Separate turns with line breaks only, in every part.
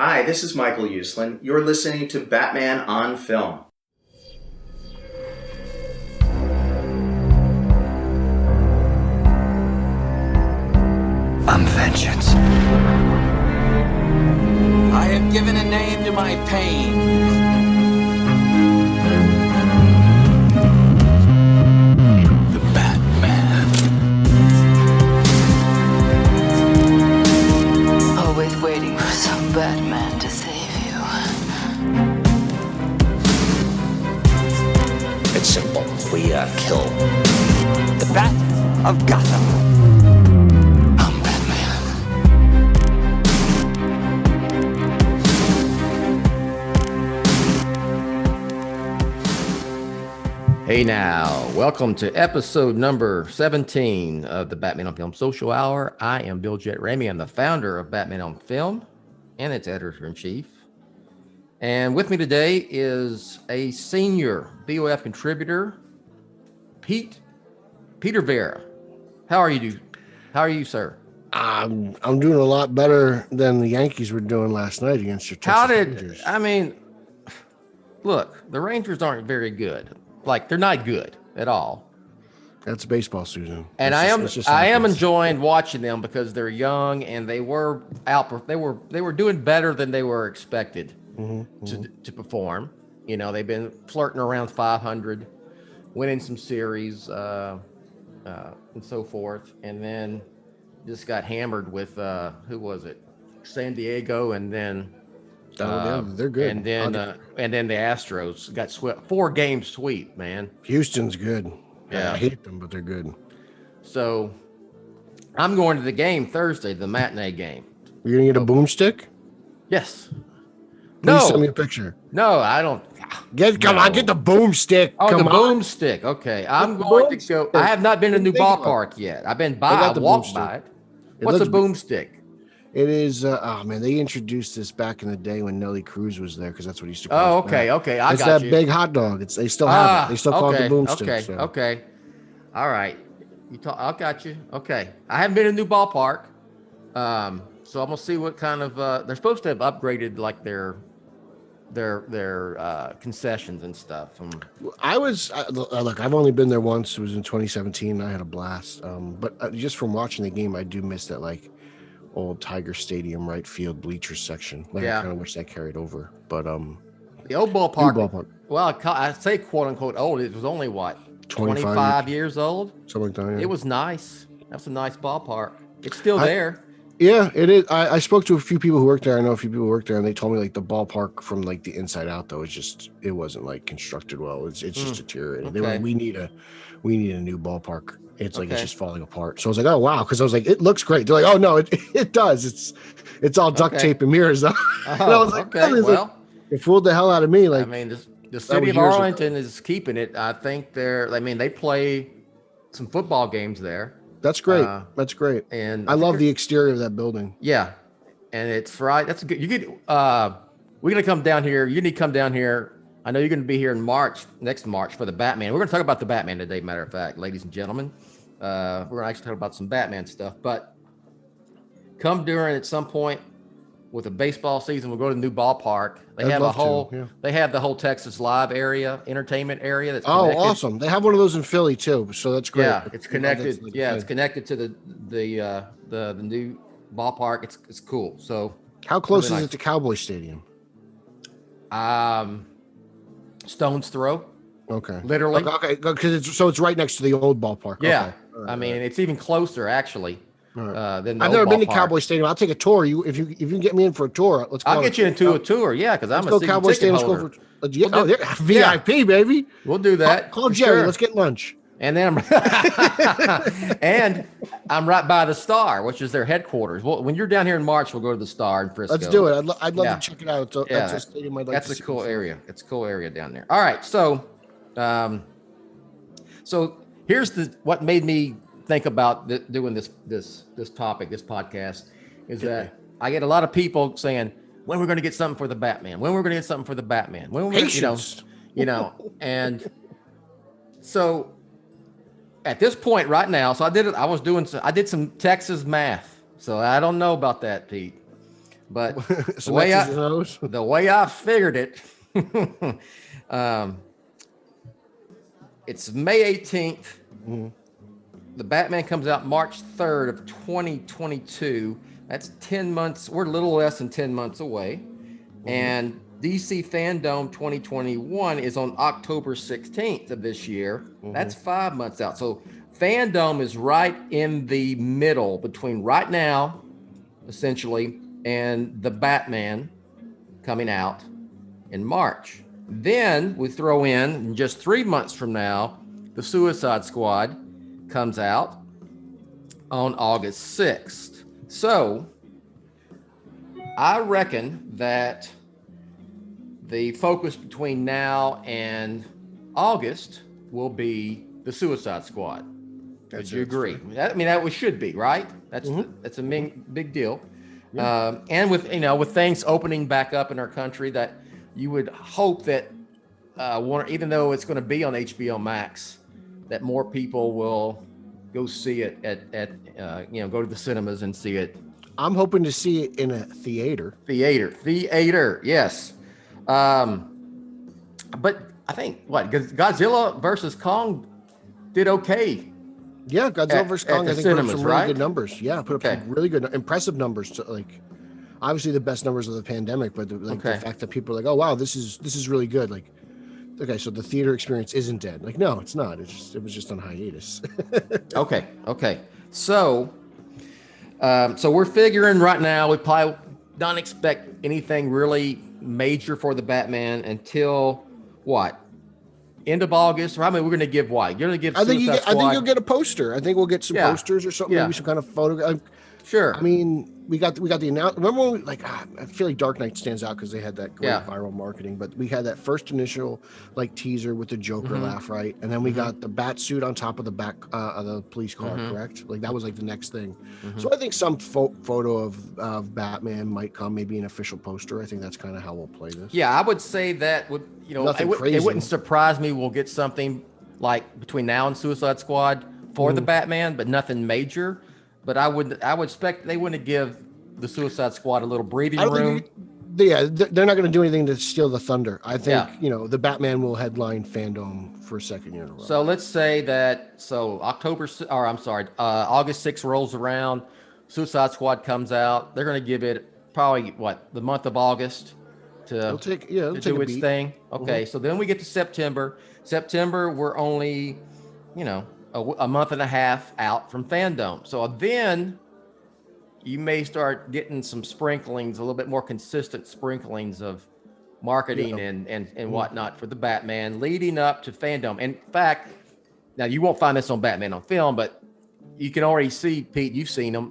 Hi, this is Michael Uslan. You're listening to Batman on Film.
I'm vengeance.
I have given a name to my pain.
The Batman.
Always waiting for some Batman to save you.
It's simple. We kill the Bat of Gotham. I'm Batman.
Hey now, welcome to episode number 17 of the Batman on Film Social Hour. I am Jett Ramey. I'm the founder of Batman on Film and its editor-in-chief. And with me today is a senior BOF contributor, Peter Verra. How are you, sir?
I'm doing a lot better than the Yankees were doing last night against your Texas Rangers.
Look, the Rangers aren't very good. Like, they're not good at all.
That's baseball, Susan.
And I am enjoying watching them because they're young and they were doing better than they were expected to perform. You know, they've been flirting around 500, winning some series and so forth, and then just got hammered with who was it? San Diego, and then
they're good.
And then the Astros got swept, 4-game sweep, man.
Houston's good.
Yeah.
I hate them, but they're good.
So I'm going to the game Thursday, the matinee game.
You're gonna get a boomstick?
Yes.
Please send me a picture.
No, I don't.
Come on, get the boomstick.
Oh,
Come
the
on.
boomstick. Okay, I'm going to go. I have not been to the new ballpark yet. I've been by. I walked by it. What's a boomstick?
It is. They introduced this back in the day when Nelly Cruz was there because that's what he used to call.
Oh, okay. I
it's
got
that
you.
big hot dog. They still have it. They still call it the boomstick.
Okay. All right. I got you. Okay. I haven't been to the new ballpark, so I'm gonna see what kind of. They're supposed to have upgraded like their concessions and stuff.
Look, I've only been there once. It was in 2017. I had a blast. But just from watching the game, I do miss that old Tiger Stadium right field bleachers section. I kind of wish that carried over. But
the old ballpark. Well, I say quote unquote old. It was only what 25 years old.
Something like that. Yeah.
It was nice. That's a nice ballpark. It's still there.
Yeah, it is. I spoke to a few people who work there. I know a few people who work there, and they told me the ballpark from the inside out though, it wasn't constructed well. It's just deteriorated.
Okay.
They were like, we need a new ballpark. It's it's just falling apart. So I was like, oh wow, because I was like, it looks great. They're like, oh no, it does. It's all duct tape and mirrors though. And I was like, it fooled the hell out of me.
The city of Arlington is keeping it. I think they play some football games there.
That's great. That's great.
And
I love the exterior of that building.
Yeah. And it's right. That's good. You could, we're going to come down here. You need to come down here. I know you're going to be here in next March for the Batman. We're going to talk about the Batman today, matter of fact, ladies and gentlemen. We're going to actually talk about some Batman stuff, but come during at some point with the baseball season, we'll go to the new ballpark. They have the whole Texas Live entertainment area. That's connected.
Awesome. They have one of those in Philly too. So that's great.
Yeah, it's connected. It's connected to the new ballpark. It's cool. So
how close is it to Cowboy Stadium?
Stone's throw.
Okay.
Literally.
Okay. Because it's right next to the old ballpark.
Yeah.
Okay.
It's even closer actually. Than
I've never been to Cowboy Stadium. I'll take a tour. If you can get me in for a tour, let's go.
I'll get you into a tour. Yeah, because I'm a season
Cowboy
ticket
Stadium
holder.
VIP, baby.
We'll do that.
Call Jerry. Sure. Let's get lunch.
And then I'm right by the Star, which is their headquarters. Well, when you're down here in March, we'll go to the Star in Frisco.
Let's do it. I'd love to check it out. That's a stadium I'd like
That's a cool area. It's a cool area down there. All right, so here's what made me think about doing this topic, this podcast, is that I get a lot of people saying, when we're going to get something for the Batman, Patience. And so at this point right now, I did some Texas math. So I don't know about that, Pete, But
Some X's and O's.
the way I figured it, it's May 18th.
Mm-hmm.
The Batman comes out March 3rd of 2022. That's 10 months. We're a little less than 10 months away.
Mm-hmm.
And DC Fandom 2021 is on October 16th of this year.
Mm-hmm.
That's 5 months out. So Fandom is right in the middle between right now, essentially, and the Batman coming out in March. Then we throw in just 3 months from now, the Suicide Squad comes out on August 6th. So I reckon that the focus between now and August will be the Suicide Squad. Would you agree? I mean, that should be, right? That's that's a big deal. Yeah. And with with things opening back up in our country, that you would hope that even though it's going to be on HBO Max, that more people will go see it go to the cinemas and see it.
I'm hoping to see it in a theater.
Theater, yes. But I think Godzilla versus Kong did okay.
Yeah, Godzilla vs. Kong, I think, put up some really good numbers. Yeah, put up some really good, impressive numbers. To, like, obviously the best numbers of the pandemic, but the fact that people are like, oh wow, this is really good. Like, okay, so the theater experience isn't dead. Like, no, it's not. It was just on hiatus.
Okay. So, so we're figuring right now we probably don't expect anything really major for the Batman until what? End of August, or I mean, we're going to give what? You're going to give.
I think you'll get a poster. I think we'll get some posters or something. Maybe some kind of photo.
Sure. I
mean, we got the announcement. Remember when I feel like Dark Knight stands out because they had that great viral marketing. But we had that first initial teaser with the Joker laugh, right? And then we got the bat suit on top of the back of the police car, correct? Like that was like the next thing. So I think some photo of Batman might come, maybe an official poster. I think that's kind of how we'll play this.
Yeah, I would say that would it wouldn't surprise me. We'll get something like between now and Suicide Squad for the Batman, but nothing major. But I would expect they wouldn't give the Suicide Squad a little breathing room.
They're not going to do anything to steal the thunder. I think the Batman will headline Fandom for a second year in a row.
So let's say that August 6th rolls around, Suicide Squad comes out. They're going to give it probably the month of August to do its thing. Okay, so then we get to September. September, we're only a month and a half out from Fandom. So then you may start getting some sprinklings, a little bit more consistent sprinklings of marketing and whatnot for the Batman leading up to Fandom. In fact, now you won't find this on Batman on Film, but you can already see, Pete, you've seen them.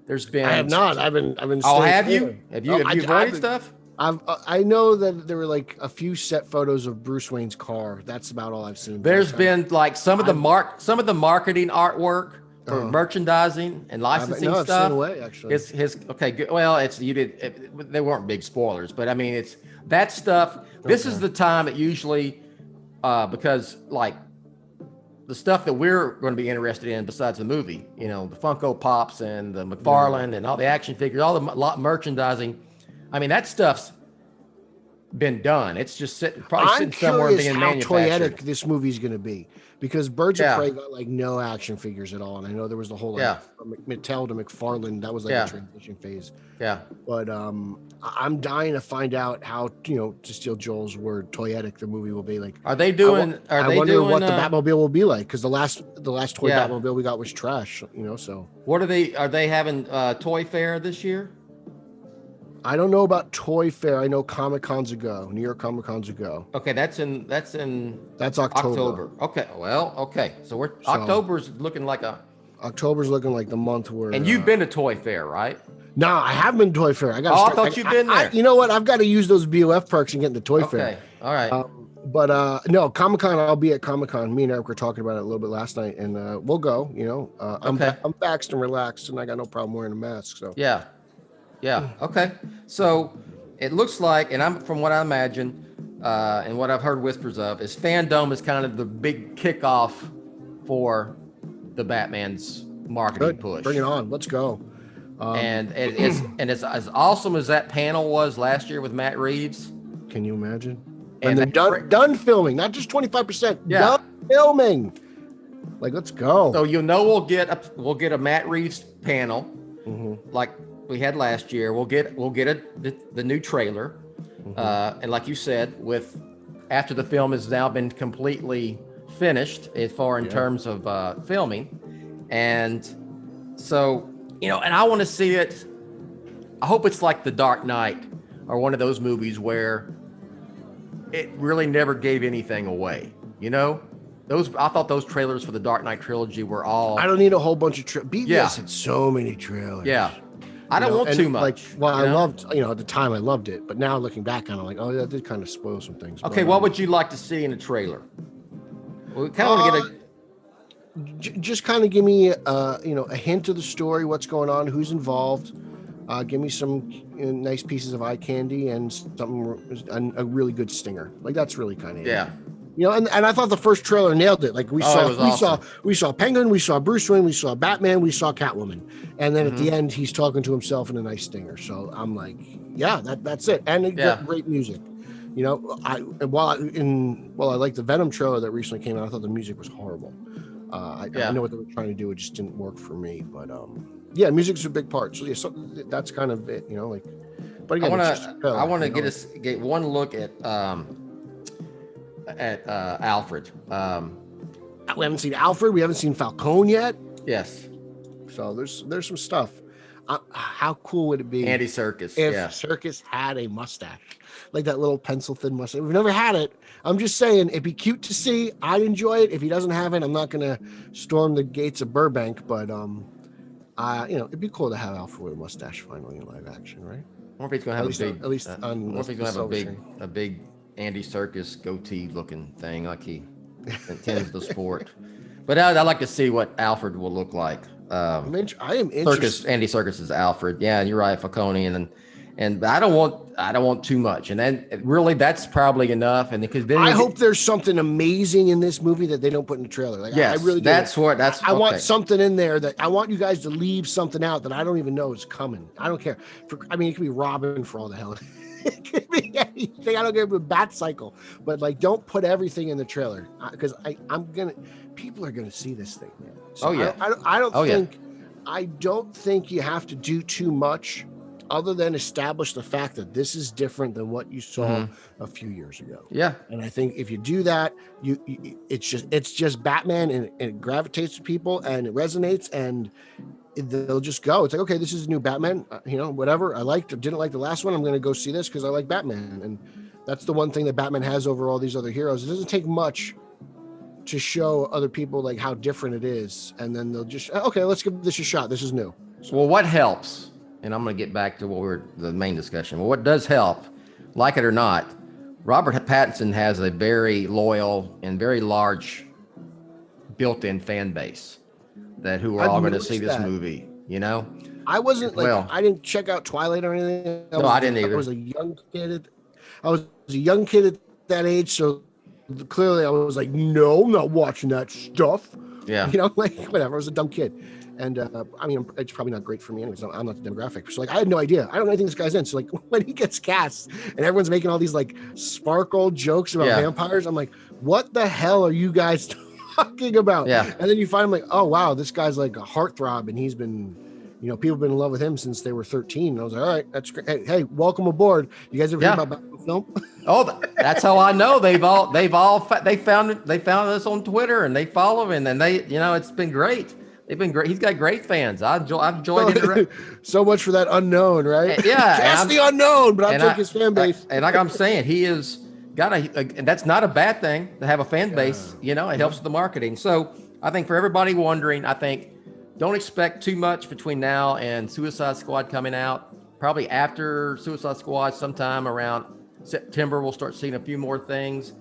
There's been.
I have not. I've been.
Oh, have you? Have you read stuff?
I know that there were a few set photos of Bruce Wayne's car. That's about all I've seen.
There's been some of the marketing artwork for merchandising and licensing stuff.
I've seen away, actually.
Okay. Well, they weren't big spoilers, but I mean, it's that stuff. This is the time that usually, because the stuff that we're going to be interested in besides the movie, the Funko Pops and the McFarlane and all the action figures, all the merchandising. I mean, that stuff's been done. It's just sitting somewhere being manufactured.
How toyetic this movie's going to be, because Birds of Prey got no action figures at all, and I know there was the whole from Mattel to McFarlane. That was a transition phase. Yeah, but I'm dying to find out how to steal Joel's word, toyetic the movie will be.
Are they doing?
I wonder what the Batmobile will be like, because the last toy Batmobile we got was trash. So
what are they? Are they having Toy Fair this year?
I don't know about Toy Fair. I know Comic-Con's a go. New York Comic-Con's a go.
Okay, that's
October.
Okay, okay. So October's looking like
the month where.
And you've been to Toy Fair, right?
No, I haven't been to Toy Fair.
I thought you've been there.
You know what? I've got to use those BOF perks and get in the Toy Fair.
Okay, all right.
But no, Comic-Con. I'll be at Comic-Con. Me and Eric were talking about it a little bit last night, and we'll go. I'm vaxxed and relaxed, and I got no problem wearing a mask. So
Yeah. Okay. So it looks like, and from what I imagine, and what I've heard whispers of, is Fandom is kind of the big kickoff for the Batman's marketing push.
Bring it on. Let's go.
It's as awesome as that panel was last year with Matt Reeves.
Can you imagine?
And
And they're done filming, not just 25%.
Yeah.
Done filming. Like, let's go.
So we'll get a Matt Reeves panel like we had last year. We'll get the new trailer, and like you said, after the film has now been completely finished as far in terms of filming, and so and I want to see it. I hope it's like The Dark Knight or one of those movies where it really never gave anything away. I thought those trailers for the Dark Knight trilogy were all.
I don't need a whole bunch of BVS had so many trailers.
Yeah, I don't want too much.
I loved, at the time I loved it, but now looking back, kind of like, oh, that did kind of spoil some things.
Okay, what would you like to see in a trailer? We kind of want to get
just kind of give me, a hint of the story, what's going on, who's involved. Give me some nice pieces of eye candy and a really good stinger. Like, that's really kind of it. And I thought the first trailer nailed it. Like we saw Penguin, we saw Bruce Wayne, we saw Batman, we saw Catwoman, and then at the end he's talking to himself in a nice stinger. So I'm like, that's it. And it got great music. While I like the Venom trailer that recently came out, I thought the music was horrible. I know what they were trying to do, it just didn't work for me. But music's a big part. So so that's kind of it. But again,
I want to get one look at Alfred.
We haven't seen Alfred. We haven't seen Falcone yet.
Yes.
So there's some stuff. How cool would it be,
Andy Serkis,
if Serkis had a mustache, like that little pencil thin mustache? We've never had it. I'm just saying, it'd be cute to see. I'd enjoy it. If he doesn't have it, I'm not gonna storm the gates of Burbank. But it'd be cool to have Alfred with a mustache finally in live action, right?
I wonder if he's gonna have
a
big Andy Serkis goatee looking thing like he intends the sport. But I'd like to see what Alfred will look like.
I am interested.
Andy Serkis is Alfred. Yeah, you're right, Falcone, but I don't want too much. And then really, that's probably enough. And because then
I hope there's something amazing in this movie that they don't put in the trailer. Like,
yes,
I really do. I want something in there that I want you guys to leave something out that I don't even know is coming. I don't care. It could be Robin for all the hell. It could be anything. I don't care if it's Bat Cycle, but like, don't put everything in the trailer because people are gonna see this thing, man. So I don't think you have to do too much other than establish the fact that this is different than what you saw a few years ago.
Yeah.
And I think if you do that, it's just Batman, and it gravitates to people and it resonates, and they'll just go. It's like, okay, this is a new Batman, whatever. I didn't like the last one. I'm going to go see this because I like Batman. And that's the one thing that Batman has over all these other heroes. It doesn't take much to show other people like how different it is. And then they'll just, okay, let's give this a shot. This is new.
Well, what helps, and I'm going to get back to the main discussion. Well, what does help, like it or not, Robert Pattinson has a very loyal and very large built-in fan base who are all going to see this movie,
I wasn't I didn't check out Twilight or anything.
I didn't either.
I was a young kid at that age, so clearly I was like, no, I'm not watching that stuff.
Yeah.
Whatever. I was a dumb kid. And it's probably not great for me anyway. So I'm not the demographic. So like, I had no idea. I don't know anything this guy's in. So like, when he gets cast and everyone's making all these like sparkle jokes about vampires, I'm like, what the hell are you guys talking about?
Yeah.
And then you find him like, oh wow, this guy's like a heartthrob, and he's been, people have been in love with him since they were 13. And I was like, all right, that's great. Hey, welcome aboard. You guys ever hear about Batman film?
Oh, that's how I know they found us on Twitter and they follow him, and they, it's been great. They've been great. He's got great fans. I've enjoyed it.
So much for that unknown, right?
Yeah.
Just the unknown, but I'll take his fan base.
And like I'm saying, he is got and that's not a bad thing to have a fan base. It helps with the marketing. So I think for everybody wondering, don't expect too much between now and Suicide Squad coming out. Probably after Suicide Squad, sometime around September, we'll start seeing a few more things.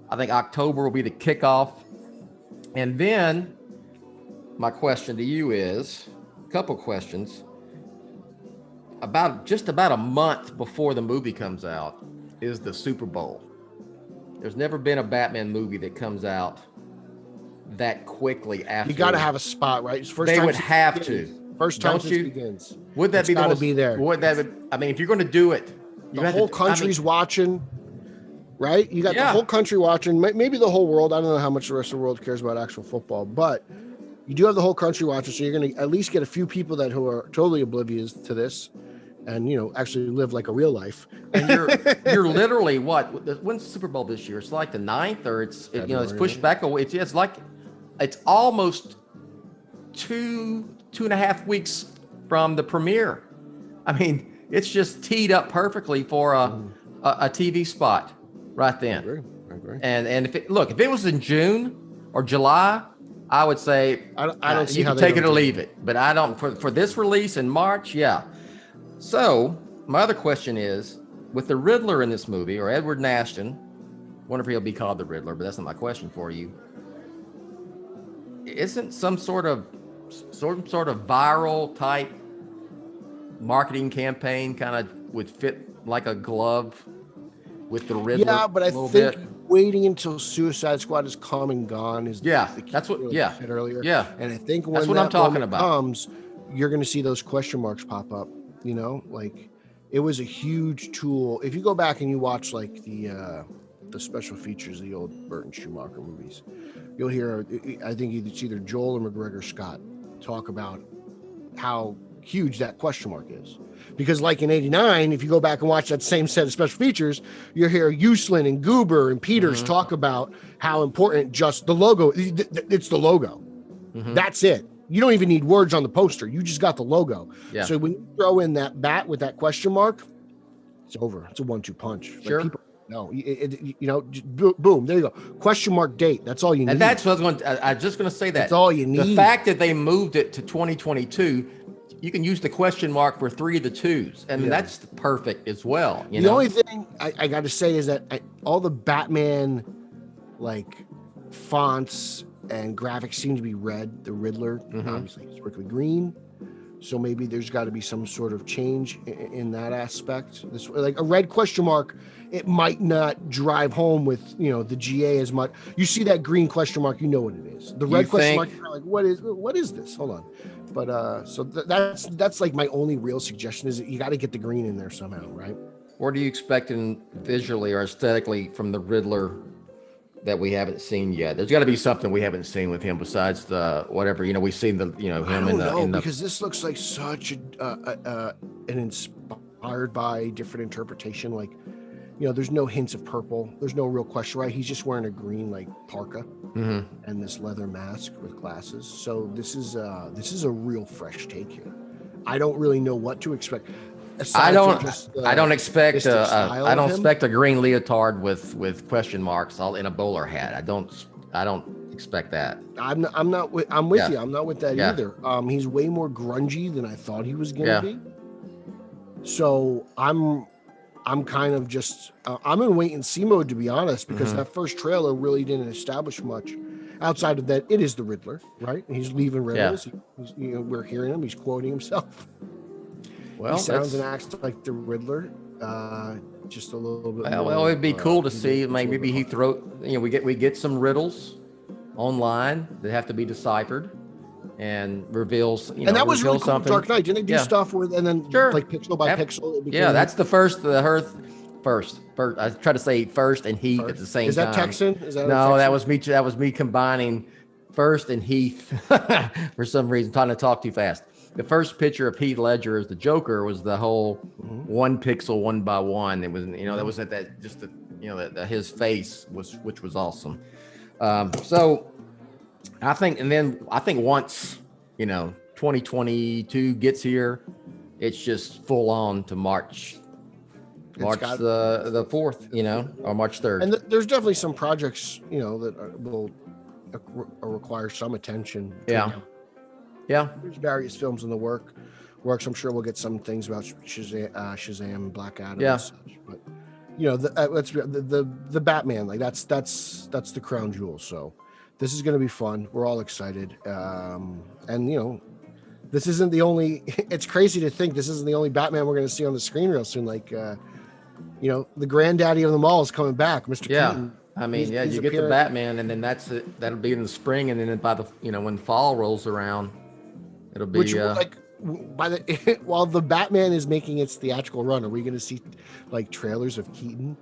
I think October will be the kickoff. And then my question to you is a couple questions. About a month before the movie comes out is the Super Bowl. There's never been a Batman movie that comes out that quickly after.
You got to have a spot, right?
They would have to.
First time
Don't
since
you?
begins.
Would that
It's
be the
gotta
most?
be there.
Would that? I mean, if you're going to do it, you
The
have
whole
to,
country's watching, right? You got the
Yeah.
whole country watching, maybe the whole world. I don't know how much the rest of the world cares about actual football, but you do have the whole country watching, so you're going to at least get a few people who are totally oblivious to this, and actually live like a real life.
And you're literally what? When's the Super Bowl this year? It's like the 9th, or it's it's pushed back away. It's like it's almost 2.5 weeks from the premiere. I mean, it's just teed up perfectly for a TV spot right then.
I agree.
And if it was in June or July, I would say
I don't see
you
how
can
they
take it
don't
or
do
leave it. But I don't for this release in March. Yeah. So my other question is, with the Riddler in this movie, or Edward Nashton, wonder if he'll be called the Riddler, but that's not my question for you. Isn't some sort of viral type marketing campaign kind of would fit like a glove with the Riddler?
Yeah, but I think waiting until Suicide Squad is come and gone is the key,
that's what
like you said earlier.
Yeah,
and I think when
that's what I'm talking about.
Comes, you're going to see those question marks pop up. Like it was a huge tool. If you go back and you watch like the special features, the old Burton Schumacher movies, you'll hear, I think it's either Joel or McGregor Scott talk about how huge that question mark is. Because like in 89, if you go back and watch that same set of special features, you'll hear Uslan and Goober and Peters talk about how important just the logo, it's the logo. That's it. You don't even need words on the poster. You just got the logo.
Yeah.
So when you throw in that bat with that question mark, it's over. It's a 1-2 punch.
Sure.
Like boom, there you go. Question mark date. That's all you need.
And that's what I was just going to say that.
That's all you need.
The fact that they moved it to 2022, you can use the question mark for 3 of the 2s. And that's perfect as well. The
only thing I got to say is that all the Batman like fonts and graphics seem to be red. The Riddler, obviously, is strictly green. So maybe there's got to be some sort of change in that aspect. This, like a red question mark, it might not drive home with the GA as much. You see that green question mark, you know what it is. The red question mark, you're like, what is this? Hold on. But so that's like my only real suggestion is that you got to get the green in there somehow, right?
What are you expecting visually or aesthetically from the Riddler that we haven't seen yet? There's got to be something we haven't seen with him besides the whatever we've seen the him
I don't
in the
because this looks like such an inspired by different interpretation. Like there's no hints of purple. There's no real question, right? He's just wearing a green like parka and this leather mask with glasses. So this is a real fresh take here. I don't really know what to expect.
I don't expect a green leotard with question marks all in a bowler hat. I don't expect that.
I'm with you. I'm not with that either. He's way more grungy than I thought he was going to be. So I'm kind of just I'm in wait and see mode, to be honest, because that first trailer really didn't establish much outside of that. It is the Riddler, right? He's leaving riddles. We're hearing him. He's quoting himself.
Well,
he sounds and acts like the Riddler, just a little bit.
Well, it'd be cool to see. Maybe he we get some riddles online that have to be deciphered and reveals.
And that was really cool. Something. Dark Knight, didn't they do stuff with and then like pixel by pixel?
That's the first. First. I try to say first and Heath at the same time.
Is that Texan?
No, that was me. That was me combining first and Heath for some reason. Trying to talk too fast. The first picture of Heath Ledger as the Joker was the whole 1 pixel 1 by 1. It was that was at that just his face which was awesome. So I think once 2022 gets here, it's just full on to March the 4th, or March 3rd.
And there's definitely some projects that will require some attention.
Yeah,
there's various films in the works. I'm sure we'll get some things about Shazam, Black Adam, and such. But the Batman, like that's the crown jewel. So this is going to be fun. We're all excited, and this isn't the only. It's crazy to think this isn't the only Batman we're going to see on the screen real soon. Like, the granddaddy of them all is coming back, Mr. Keaton.
I mean, you get the Batman, and then that'll be in the spring, and then by the when fall rolls around. It'll be
while the Batman is making its theatrical run, are we going to see like trailers of Keaton?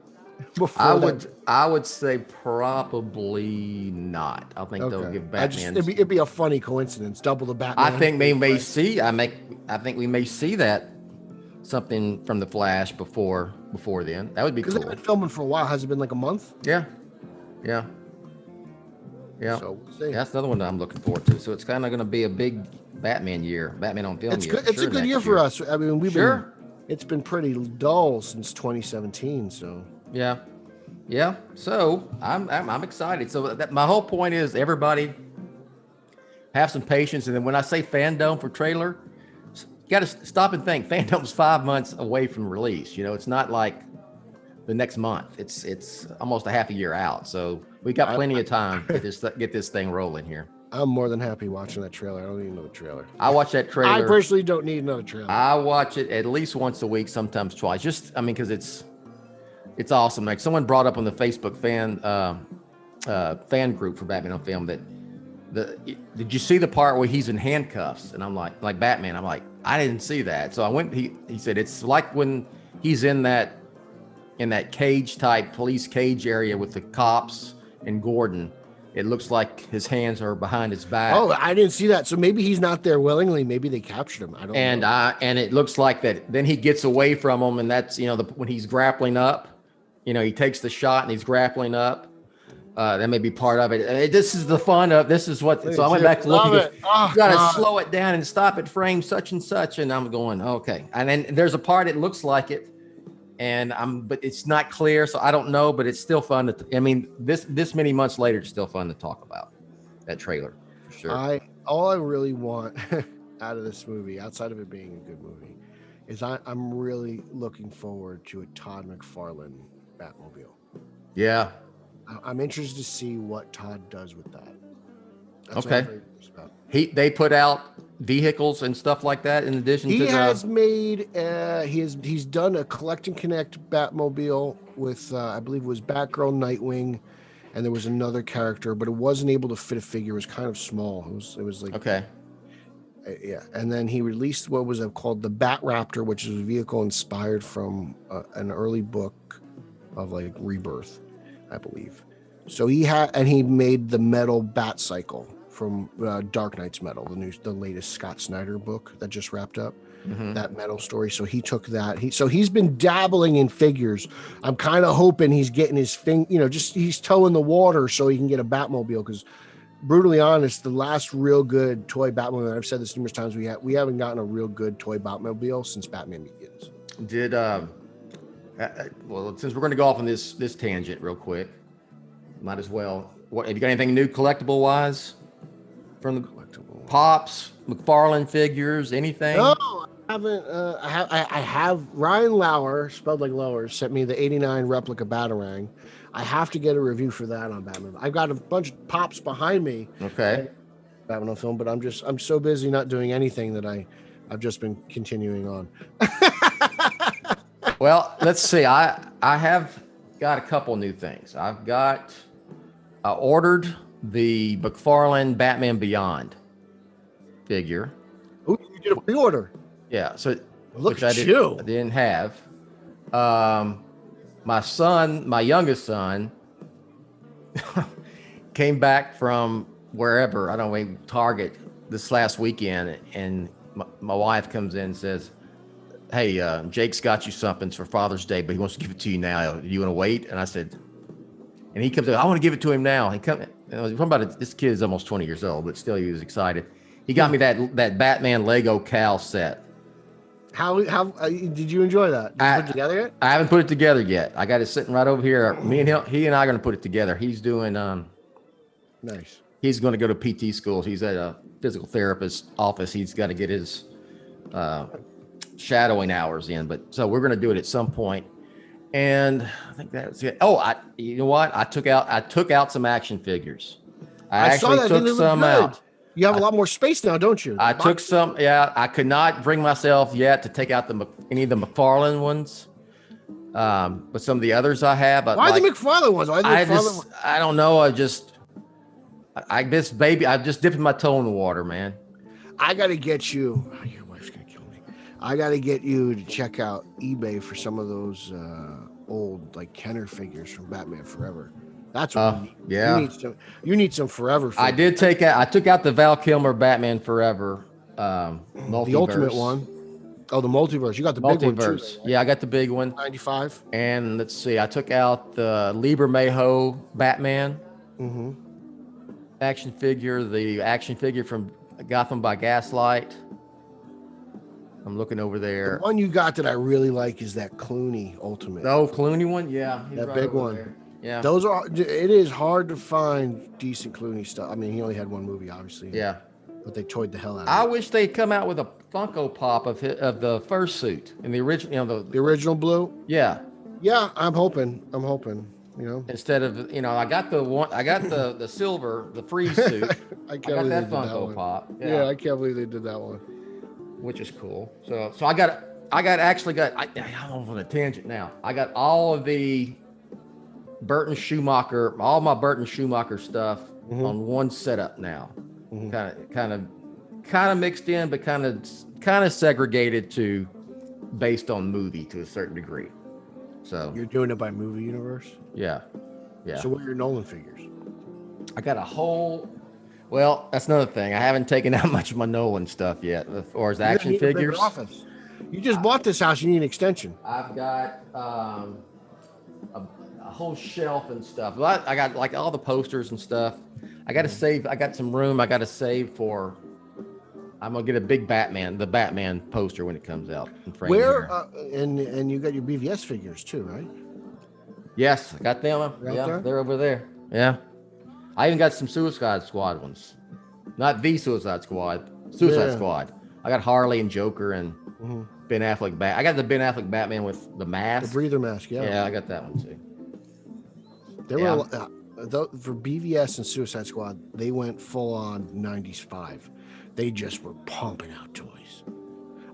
I would say probably not. I think they'll give Batman.
It'd be a funny coincidence. Double the Batman.
I think they may see. I think we may see that something from the Flash before then. That would be cool.
Because they've been filming for a while. Has it been like a month?
Yeah.
So we'll see.
That's another one that I'm looking forward to. So it's kind of going to be a big Batman year, Batman on film year.
It's a good year for us. I mean, it's been pretty dull since 2017. So
yeah. So I'm excited. So my whole point is everybody have some patience. And then when I say fandom for trailer, you got to stop and think. Fandom's 5 months away from release. It's not like the next month. It's almost a half a year out. So we got plenty of time to get this thing rolling here.
I'm more than happy watching that trailer. I don't need another trailer.
I watch that trailer.
I personally don't need another trailer.
I watch it at least once a week, sometimes twice. Because it's awesome. Like someone brought up on the Facebook fan group for Batman on Film that did you see the part where he's in handcuffs? And I'm like Batman. I'm like, I didn't see that. So I went. He said it's like when he's in that cage type police cage area with the cops and Gordon. It looks like his hands are behind his back.
Oh, I didn't see that. So maybe he's not there willingly. Maybe they captured him. I don't know.
And it looks like that. Then he gets away from him, and that's when he's grappling up. He takes the shot and he's grappling up. That may be part of it. This is the fun of this is what. So I went back to look. You got to slow it down and stop at frame such and such. And I'm going okay. And then there's a part it looks like it. But it's not clear, so I don't know. But it's still fun. This many months later, it's still fun to talk about that trailer for sure.
All I really want out of this movie, outside of it being a good movie, is I'm really looking forward to a Todd McFarlane Batmobile.
Yeah,
I'm interested to see what Todd does with that. That's
okay.
What I'm very curious about.
They put out vehicles and stuff like that in addition to
he's done a Collect and Connect Batmobile with I believe it was Batgirl, Nightwing, and there was another character, but it wasn't able to fit a figure. It was kind of small. It was like
okay.
Yeah, and then he released what was called the Bat Raptor, which is a vehicle inspired from an early book of like Rebirth, I believe. So he made the metal Bat Cycle from Dark Knight's metal, the latest Scott Snyder book that just wrapped up. That metal story. So he took that. He's been dabbling in figures. I'm kind of hoping he's getting his he's toeing the water so he can get a Batmobile. Because brutally honest, the last real good toy Batmobile, I've said this numerous times, we haven't gotten a real good toy Batmobile since Batman Begins.
Well, since we're going to go off on this tangent real quick, might as well. Have you got anything new collectible wise from the Pops, McFarlane figures, anything?
No, I haven't. I have Ryan Lauer, spelled like Lower, sent me the '89 replica Batarang. I have to get a review for that on Batman. I've got a bunch of Pops behind me.
Okay.
Batman on Film, but I'm so busy not doing anything that I've just been continuing on.
Well, let's see. I have got a couple new things. I ordered the McFarlane Batman Beyond figure.
Oh, you did a pre-order.
Yeah. So
look
I didn't have. My youngest son, came back from wherever, I don't know, Target this last weekend, and my wife comes in and says, hey, Jake's got you something for Father's Day, but he wants to give it to you now. Do you want to wait? And I said, and he comes in, I want to give it to him now. He comes, talking about this kid is almost 20 years old, but still he was excited. He got me that Batman Lego Cal set.
How did you enjoy that? Did you put it together yet?
I haven't put it together yet. I got it sitting right over here. He and I are going to put it together. He's doing
nice.
He's going to go to PT schools. He's at a physical therapist office. He's got to get his shadowing hours in. But so we're going to do it at some point. And I think that's it. Oh, you know what? I took out some action figures. I actually took some out.
You have a lot more space now, don't you?
I took some. Yeah, I could not bring myself yet to take out any of the McFarlane ones. But some of the others I have.
Why the McFarlane ones?
I don't know. I'm just dipping my toe in the water, man.
I got to get you. Your wife's I got to get you to check out eBay for some of those old like Kenner figures from Batman Forever. That's what you need.
Yeah.
You need some Forever figures.
I took out the Val Kilmer Batman Forever multiverse.
The Ultimate one. Oh, the multiverse. You got the big one too.
Multiverse. Yeah, I got the big one.
95.
And let's see, I took out the Lieber Mayho Batman action figure, the action figure from Gotham by Gaslight. I'm looking over there.
The one you got that I really like is that Clooney Ultimate.
Oh, Clooney one? Yeah.
That big one.
There. Yeah.
It is hard to find decent Clooney stuff. I mean, he only had one movie, obviously.
Yeah.
But they toyed the hell out of it.
I wish they'd come out with a Funko Pop of the first suit in the original,
the original blue.
Yeah.
Yeah, I'm hoping.
Instead of, I got the silver, the freeze suit.
I
got that Funko Pop.
Yeah, I can't believe they did that one.
Which is cool. So I'm on a tangent now. I got all of the all my Burton Schumacher stuff on one setup now. Kind of mixed in, but kind of segregated to based on movie to a certain degree. So
you're doing it by movie universe?
Yeah.
So what are your Nolan figures?
I got a whole. Well, that's another thing. I haven't taken out much of my Nolan stuff yet, as far as action figures.
You just bought this house. You need an extension.
I've got a whole shelf and stuff. I got like all the posters and stuff. I got to save. I got some room. I got to save for. I'm gonna get a big the Batman poster when it comes out.
Where and you got your BVS figures too, right?
Yes, I got them. They're over there. Yeah. I even got some Suicide Squad ones. Not the Suicide Squad. Squad. I got Harley and Joker and Ben Affleck I got the Ben Affleck Batman with the mask.
The breather mask, yeah.
Yeah, I got that one too.
There were for BVS and Suicide Squad, they went full on 95. They just were pumping out toys.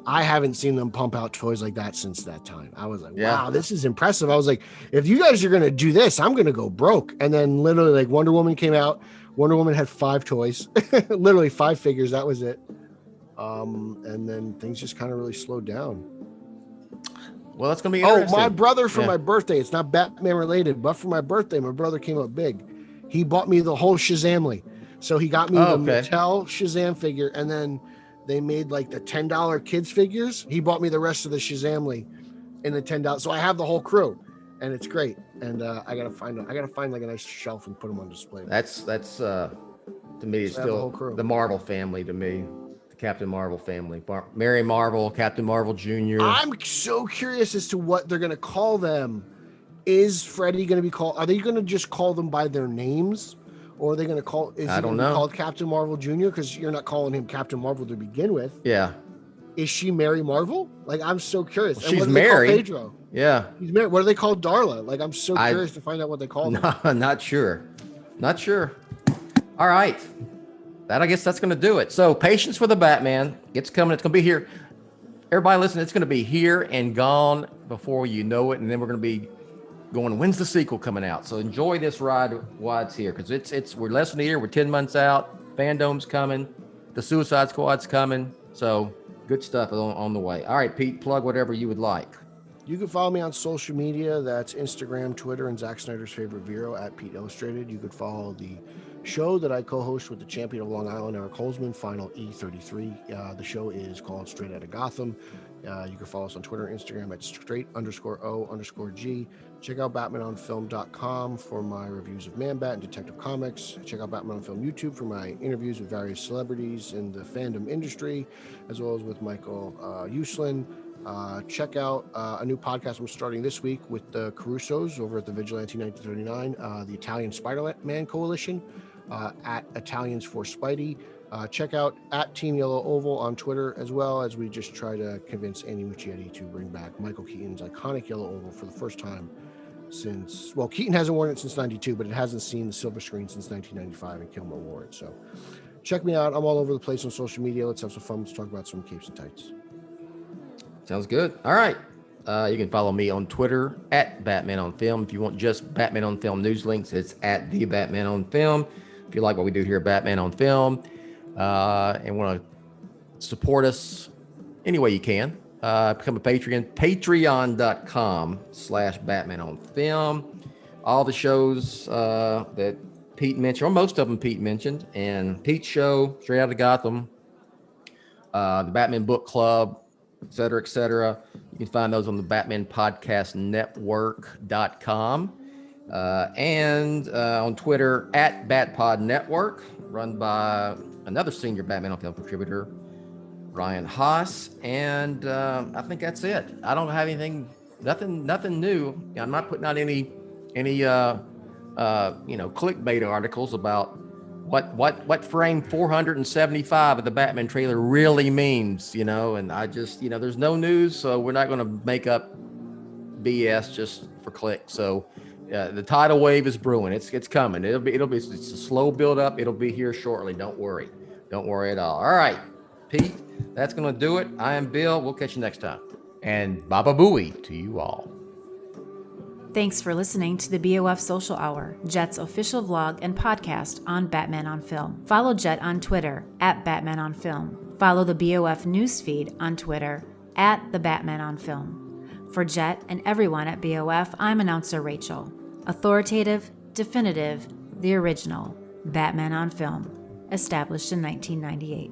I haven't seen them pump out toys like that since that time. I was like, wow, this is impressive. I was like, if you guys are going to do this, I'm going to go broke. And then literally like Wonder Woman came out. Wonder Woman had 5 toys, literally 5 figures. That was it. And then things just kind of really slowed down.
Well, that's going to be interesting.
My brother for my birthday, it's not Batman related, but for my birthday, my brother came up big. He bought me the whole Shazamly. So he got me the Mattel Shazam figure, and then they made like the $10 kids figures. He bought me the rest of the Shazamly in the $10. So I have the whole crew, and it's great. And I gotta find like a nice shelf and put them on display.
That's to me, it's still the Marvel family to me. The Captain Marvel family. Mary Marvel, Captain Marvel Jr.
I'm so curious as to what they're gonna call them. Is Freddy gonna be called? Are they gonna just call them by their names? Or are they going to call? Is he going to be called Captain Marvel Jr.? Because you're not calling him Captain Marvel to begin with.
Yeah.
Is she Mary Marvel? Like, I'm so curious.
Well, she's Mary.
Pedro.
Yeah.
He's Mary. What do they call Darla? Like, I'm so curious to find out what they call them.
Not sure. All right. I guess that's going to do it. So, patience for the Batman. It's coming. It's going to be here. Everybody listen, it's going to be here and gone before you know it. And then we're going to be going, when's the sequel coming out? So enjoy this ride while it's here, because we're less than a year, we're 10 months out, Fandom's coming, the Suicide Squad's coming, so good stuff on the way. All right, Pete, plug whatever you would like.
You can follow me on social media. That's Instagram, Twitter, and Zack Snyder's favorite Vero at Pete Illustrated. You could follow the show that I co-host with the champion of Long Island, Eric Holzman, Final E33. The show is called Straight Outta Gotham. You can follow us on Twitter and Instagram at straight_O_G. Check out BatmanOnFilm.com for my reviews of Man-Bat and Detective Comics. Check out Batman on Film YouTube for my interviews with various celebrities in the fandom industry, as well as with Michael Uslan. Check out a new podcast I'm starting this week with the Carusos over at the Vigilante 1939, the Italian Spider-Man Coalition, at Italians for Spidey. Check out at Team Yellow Oval on Twitter, as well as we just try to convince Andy Muschietti to bring back Michael Keaton's iconic Yellow Oval for the first time since, well, Keaton hasn't worn it since 92, but it hasn't seen the silver screen since 1995, and Kilmer wore it. So check me out. I'm all over the place on social media. Let's have some fun. Let's talk about some capes and tights.
Sounds good. All right. You can follow me on Twitter at Batman on Film. If you want just Batman on Film news links, it's at the Batman on Film. If you like what we do here at Batman on Film, and want to support us any way you can, Become a Patreon, patreon.com/Batman on Film. All the shows that Pete mentioned, or most of them Pete mentioned, and Pete's show, Straight Outta Gotham, the Batman Book Club, et cetera, et cetera. You can find those on the Batman Podcast Network.com. And on Twitter at Batpod Network, run by another senior Batman on Film contributor, Ryan Haas. And I think that's it. I don't have anything, nothing new. I'm not putting out any clickbait articles about what frame 475 of the Batman trailer really means, and I just, there's no news, so we're not going to make up BS just for clicks. So the tidal wave is brewing. It's coming. It's a slow build up. It'll be here shortly. Don't worry at all. All right, Pete, that's going to do it. I am Bill. We'll catch you next time. And Baba Booey to you all.
Thanks for listening to the BOF Social Hour, Jett's official vlog and podcast on Batman on Film. Follow Jett on Twitter at Batman on Film. Follow the BOF newsfeed on Twitter at The Batman on Film. For Jett and everyone at BOF, I'm announcer Rachel. Authoritative, definitive, the original, Batman on Film, established in 1998.